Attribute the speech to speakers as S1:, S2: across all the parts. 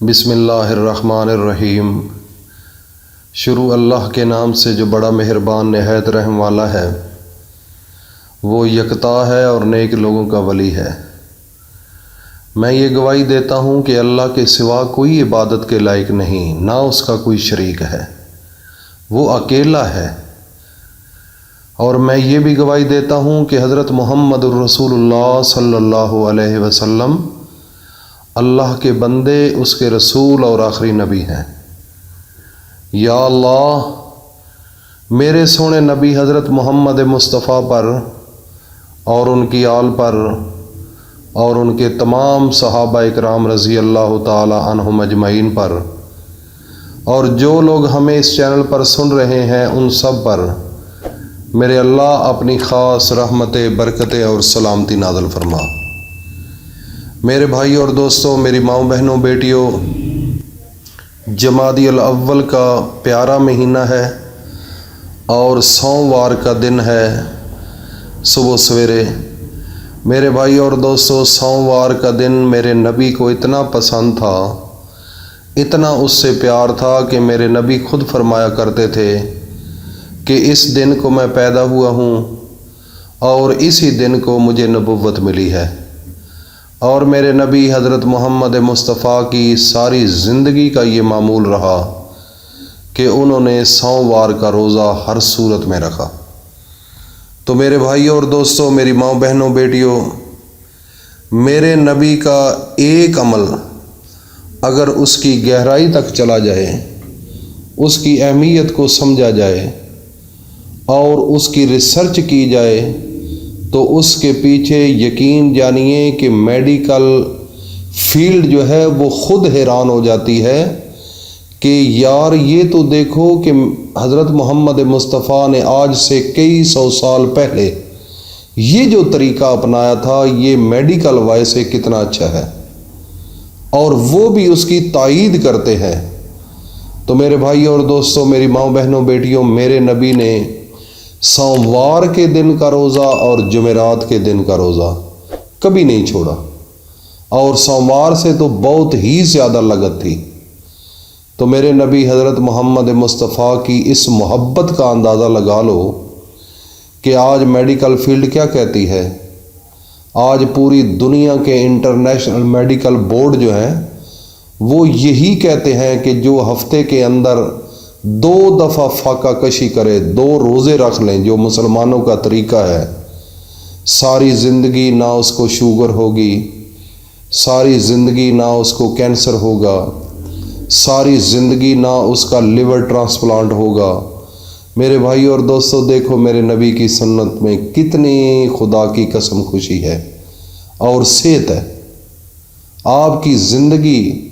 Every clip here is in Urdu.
S1: بسم اللہ الرحمن الرحیم۔ شروع اللہ کے نام سے جو بڑا مہربان نہایت رحم والا ہے۔ وہ یکتا ہے اور نیک لوگوں کا ولی ہے۔ میں یہ گواہی دیتا ہوں کہ اللہ کے سوا کوئی عبادت کے لائق نہیں، نہ اس کا کوئی شریک ہے، وہ اکیلا ہے۔ اور میں یہ بھی گواہی دیتا ہوں کہ حضرت محمد الرسول اللہ صلی اللہ علیہ وسلم اللہ کے بندے، اس کے رسول اور آخری نبی ہیں۔ یا اللہ، میرے سونے نبی حضرت محمد مصطفیٰ پر اور ان کی آل پر اور ان کے تمام صحابہ اکرام رضی اللہ تعالی عنہم اجمعین پر، اور جو لوگ ہمیں اس چینل پر سن رہے ہیں ان سب پر میرے اللہ اپنی خاص رحمت، برکت اور سلامتی نازل فرما۔ میرے بھائی اور دوستوں، میری ماؤں بہنوں، بیٹیوں، جمادی الاول کا پیارا مہینہ ہے اور سوموار کا دن ہے۔ صبح سویرے میرے بھائی اور دوستوں، سوموار کا دن میرے نبی کو اتنا پسند تھا، اتنا اس سے پیار تھا کہ میرے نبی خود فرمایا کرتے تھے کہ اس دن کو میں پیدا ہوا ہوں اور اسی دن کو مجھے نبوت ملی ہے۔ اور میرے نبی حضرت محمد مصطفیٰ کی ساری زندگی کا یہ معمول رہا کہ انہوں نے سوموار کا روزہ ہر صورت میں رکھا۔ تو میرے بھائیوں اور دوستوں، میری ماؤں بہنوں، بیٹیوں، میرے نبی کا ایک عمل اگر اس کی گہرائی تک چلا جائے، اس کی اہمیت کو سمجھا جائے اور اس کی ریسرچ کی جائے تو اس کے پیچھے یقین جانیے کہ میڈیکل فیلڈ جو ہے وہ خود حیران ہو جاتی ہے کہ یار یہ تو دیکھو کہ حضرت محمد مصطفیٰ نے آج سے کئی سو سال پہلے یہ جو طریقہ اپنایا تھا، یہ میڈیکل وائز سے کتنا اچھا ہے، اور وہ بھی اس کی تائید کرتے ہیں۔ تو میرے بھائی اور دوستوں، میری ماؤں بہنوں، بیٹیوں، میرے نبی نے سوموار کے دن کا روزہ اور جمعرات کے دن کا روزہ کبھی نہیں چھوڑا، اور سوموار سے تو بہت ہی زیادہ لگت تھی۔ تو میرے نبی حضرت محمد مصطفیٰ کی اس محبت کا اندازہ لگا لو کہ آج میڈیکل فیلڈ کیا کہتی ہے۔ آج پوری دنیا کے انٹرنیشنل میڈیکل بورڈ جو ہیں وہ یہی کہتے ہیں کہ جو ہفتے کے اندر 2 دفعہ فاقہ کشی کرے، 2 روزے رکھ لیں، جو مسلمانوں کا طریقہ ہے، ساری زندگی نہ اس کو شوگر ہوگی، ساری زندگی نہ اس کو کینسر ہوگا، ساری زندگی نہ اس کا لیور ٹرانسپلانٹ ہوگا۔ میرے بھائی اور دوستو، دیکھو میرے نبی کی سنت میں کتنی خدا کی قسم خوشی ہے اور صحت ہے۔ آپ کی زندگی،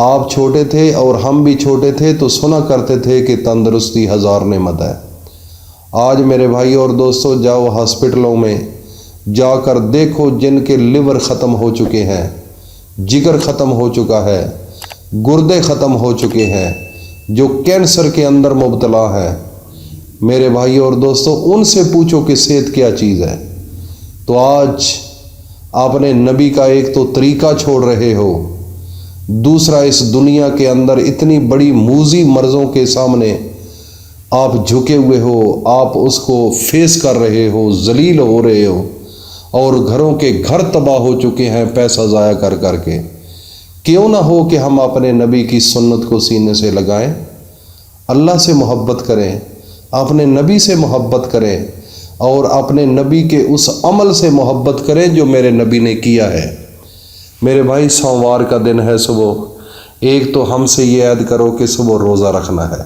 S1: آپ چھوٹے تھے اور ہم بھی چھوٹے تھے تو سنا کرتے تھے کہ تندرستی 1000 نعمت ہے۔ آج میرے بھائی اور دوستو، جاؤ ہاسپٹلوں میں جا کر دیکھو، جن کے لیور ختم ہو چکے ہیں، جگر ختم ہو چکا ہے، گردے ختم ہو چکے ہیں، جو کینسر کے اندر مبتلا ہے، میرے بھائی اور دوستو ان سے پوچھو کہ صحت کیا چیز ہے۔ تو آج آپ نے نبی کا ایک تو طریقہ چھوڑ رہے ہو، دوسرا اس دنیا کے اندر اتنی بڑی موذی مرضوں کے سامنے آپ جھکے ہوئے ہو، آپ اس کو فیس کر رہے ہو، ذلیل ہو رہے ہو، اور گھروں کے گھر تباہ ہو چکے ہیں پیسہ ضائع کر کر کے۔ کیوں نہ ہو کہ ہم اپنے نبی کی سنت کو سینے سے لگائیں، اللہ سے محبت کریں، اپنے نبی سے محبت کریں، اور اپنے نبی کے اس عمل سے محبت کریں جو میرے نبی نے کیا ہے۔ میرے بھائی، سوموار کا دن ہے، صبح ایک تو ہم سے یہ عہد کرو کہ صبح روزہ رکھنا ہے۔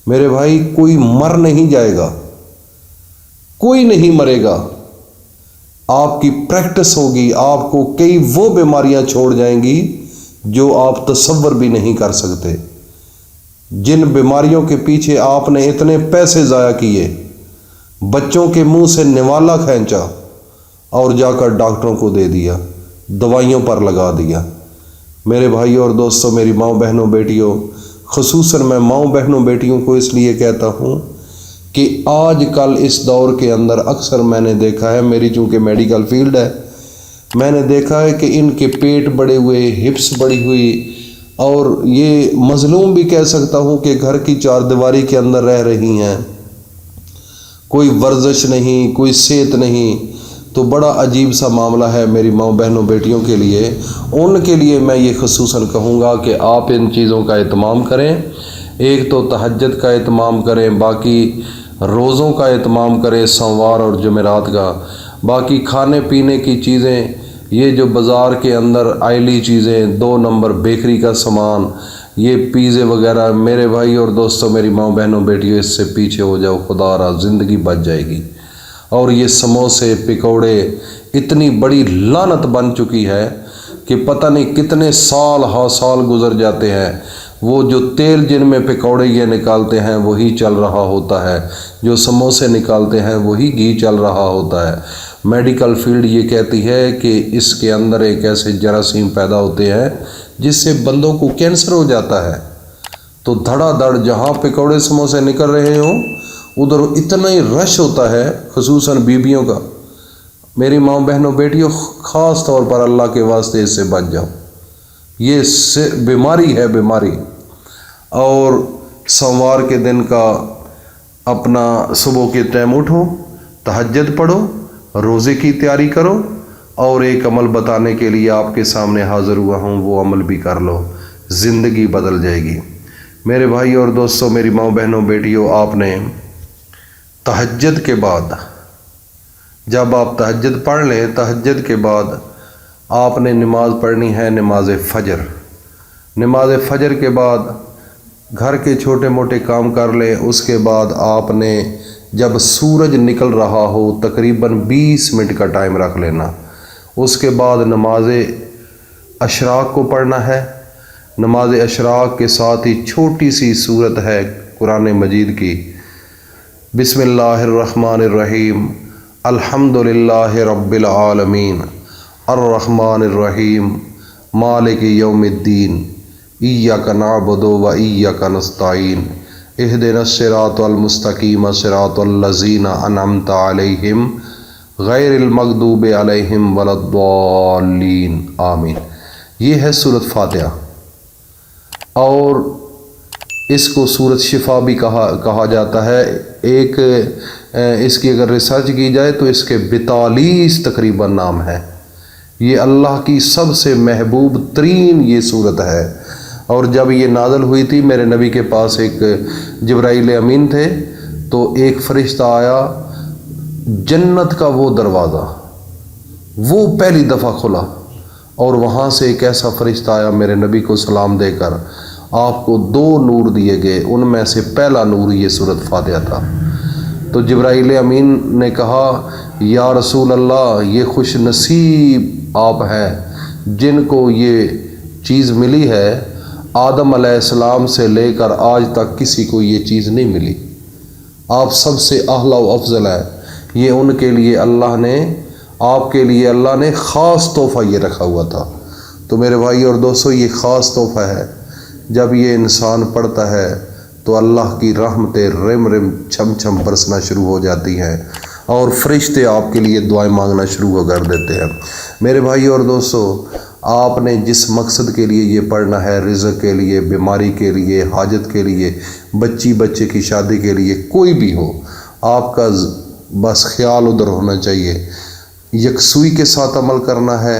S1: میرے بھائی، کوئی مر نہیں جائے گا، کوئی نہیں مرے گا، آپ کی پریکٹس ہوگی، آپ کو کئی وہ بیماریاں چھوڑ جائیں گی جو آپ تصور بھی نہیں کر سکتے، جن بیماریوں کے پیچھے آپ نے اتنے پیسے ضائع کیے، بچوں کے منہ سے نوالا کھینچا اور جا کر ڈاکٹروں کو دے دیا، دوائیوں پر لگا دیا۔ میرے بھائیوں اور دوستوں، میری ماؤں بہنوں، بیٹیوں، خصوصاً میں ماؤں بہنوں بیٹیوں کو اس لیے کہتا ہوں کہ آج کل اس دور کے اندر اکثر میں نے دیکھا ہے، میری چونکہ میڈیکل فیلڈ ہے، میں نے دیکھا ہے کہ ان کے پیٹ بڑے ہوئے، ہپس بڑی ہوئی، اور یہ مظلوم بھی کہہ سکتا ہوں کہ گھر کی چار دیواری کے اندر رہ رہی ہیں، کوئی ورزش نہیں، کوئی صحت نہیں، تو بڑا عجیب سا معاملہ ہے میری ماں بہنوں بیٹیوں کے لیے۔ ان کے لیے میں یہ خصوصاً کہوں گا کہ آپ ان چیزوں کا اہتمام کریں۔ ایک تو تہجد کا اہتمام کریں، باقی روزوں کا اہتمام کریں، سوموار اور جمعرات کا، باقی کھانے پینے کی چیزیں، یہ جو بازار کے اندر آئلی چیزیں، 2 نمبر بیکری کا سامان، یہ پیزے وغیرہ، میرے بھائی اور دوستوں، میری ماں بہنوں بیٹیوں، اس سے پیچھے ہو جاؤ، خدا را زندگی بچ جائے گی۔ اور یہ سموسے پکوڑے اتنی بڑی لعنت بن چکی ہے کہ پتہ نہیں کتنے سال سال گزر جاتے ہیں، وہ جو تیل جن میں پکوڑے یہ نکالتے ہیں وہی چل رہا ہوتا ہے، جو سموسے نکالتے ہیں وہی گھی چل رہا ہوتا ہے۔ میڈیکل فیلڈ یہ کہتی ہے کہ اس کے اندر ایک ایسے جراثیم پیدا ہوتے ہیں جس سے بندوں کو کینسر ہو جاتا ہے۔ تو دھڑا دھڑ جہاں پکوڑے سموسے نکل رہے ہوں ادھر اتنا ہی رش ہوتا ہے، خصوصاً بیویوں کا۔ میری ماں بہنوں بیٹیوں، خاص طور پر اللہ کے واسطے اس سے بچ جاؤ، یہ بیماری ہے، بیماری۔ اور سوموار کے دن کا اپنا صبح کے ٹائم اٹھو، تہجد پڑھو، روزے کی تیاری کرو، اور ایک عمل بتانے کے لیے آپ کے سامنے حاضر ہوا ہوں، وہ عمل بھی کر لو، زندگی بدل جائے گی۔ میرے بھائی اور دوستوں، میری ماں بہنوں بیٹیوں، آپ نے تہجد کے بعد، جب آپ تہجد پڑھ لیں، تہجد کے بعد آپ نے نماز پڑھنی ہے، نماز فجر۔ نماز فجر کے بعد گھر کے چھوٹے موٹے کام کر لیں۔ اس کے بعد آپ نے جب سورج نکل رہا ہو تقریباً 20 منٹ کا ٹائم رکھ لینا۔ اس کے بعد نماز اشراق کو پڑھنا ہے۔ نماز اشراق کے ساتھ ہی چھوٹی سی سورت ہے قرآن مجید کی، بسم اللہ الرحمن الرحیم، الحمد للہ رب العالمین، الرحمن الرحیم، مالک یوم الدین، ایاک نعبد و ایاک نستعین، اہدنا الصراط المستقیم، صراط الذین انعمت علیہم غیر المغضوب علیہم ولا الضالین، آمین۔ یہ ہے سورۃ فاتحہ، اور اس کو سورۃ شفا بھی کہا جاتا ہے۔ ایک اس کی اگر ریسرچ کی جائے تو اس کے 42 تقریباً نام ہے۔ یہ اللہ کی سب سے محبوب ترین یہ سورت ہے۔ اور جب یہ نازل ہوئی تھی، میرے نبی کے پاس ایک جبرائیل امین تھے، تو ایک فرشتہ آیا، جنت کا وہ دروازہ وہ پہلی دفعہ کھلا، اور وہاں سے ایک ایسا فرشتہ آیا میرے نبی کو سلام دے کر، آپ کو 2 نور دیے گئے، ان میں سے پہلا نور یہ سورۃ فاتحہ تھا۔ تو جبرائیل امین نے کہا، یا رسول اللہ، یہ خوش نصیب آپ ہیں جن کو یہ چیز ملی ہے، آدم علیہ السلام سے لے کر آج تک کسی کو یہ چیز نہیں ملی، آپ سب سے اعلیٰ و افضل ہے۔ یہ ان کے لیے اللہ نے، آپ کے لیے اللہ نے خاص تحفہ یہ رکھا ہوا تھا۔ تو میرے بھائی اور دوستو، یہ خاص تحفہ ہے، جب یہ انسان پڑھتا ہے تو اللہ کی رحمتیں رم رم چھم چھم برسنا شروع ہو جاتی ہیں، اور فرشتے آپ کے لیے دعائیں مانگنا شروع کر دیتے ہیں۔ میرے بھائی اور دوستو، آپ نے جس مقصد کے لیے یہ پڑھنا ہے، رزق کے لیے، بیماری کے لیے، حاجت کے لیے، بچے کی شادی کے لیے، کوئی بھی ہو، آپ کا بس خیال ادھر ہونا چاہیے، یکسوئی کے ساتھ عمل کرنا ہے،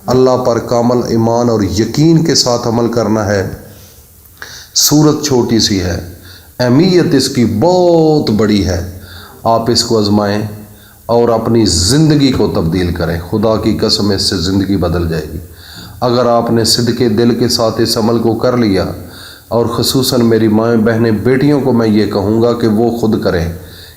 S1: اللہ پر کامل ایمان اور یقین کے ساتھ عمل کرنا ہے۔ سورت چھوٹی سی ہے، اہمیت اس کی بہت بڑی ہے۔ آپ اس کو آزمائیں اور اپنی زندگی کو تبدیل کریں، خدا کی قسم اس سے زندگی بدل جائے گی۔ اگر آپ نے صدقے دل کے ساتھ اس عمل کو کر لیا، اور خصوصاً میری مائیں بہنیں بیٹیوں کو میں یہ کہوں گا کہ وہ خود کریں،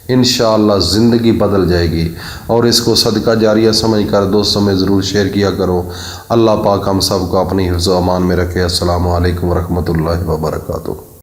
S1: انشاءاللہ زندگی بدل جائے گی۔ اور اس کو صدقہ جاریہ سمجھ کر دوستوں میں ضرور شیئر کیا کرو۔ اللہ پاک ہم سب کو اپنی حفظ و امان میں رکھے۔ السلام علیکم ورحمۃ اللہ وبرکاتہ۔